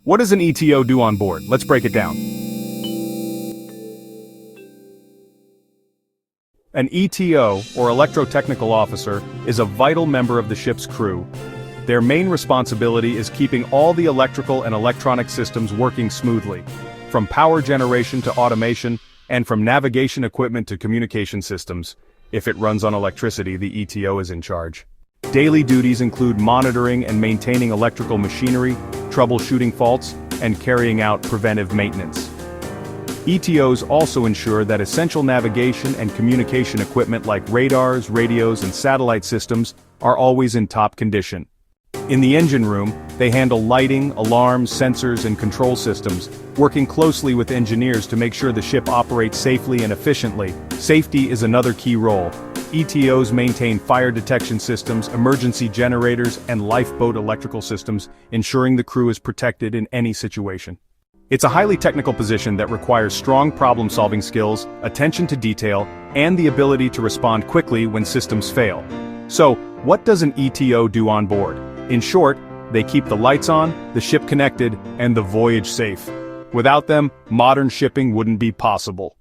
What does an ETO do on board? Let's break it down. An ETO, or electrotechnical officer, is a vital member of the ship's crew. Their main responsibility is keeping all the electrical and electronic systems working smoothly, from power generation to automation, and from navigation equipment to communication systems. If it runs on electricity, the ETO is in charge. Daily duties include monitoring and maintaining electrical machinery, troubleshooting faults, and carrying out preventive maintenance. ETOs also ensure that essential navigation and communication equipment like radars, radios, and satellite systems are always in top condition. In the engine room, they handle lighting, alarms, sensors, and control systems, working closely with engineers to make sure the ship operates safely and efficiently. Safety is another key role. ETOs maintain fire detection systems, emergency generators, and lifeboat electrical systems, ensuring the crew is protected in any situation. It's a highly technical position that requires strong problem-solving skills, attention to detail, and the ability to respond quickly when systems fail. So, what does an ETO do on board? In short, they keep the lights on, the ship connected, and the voyage safe. Without them, modern shipping wouldn't be possible.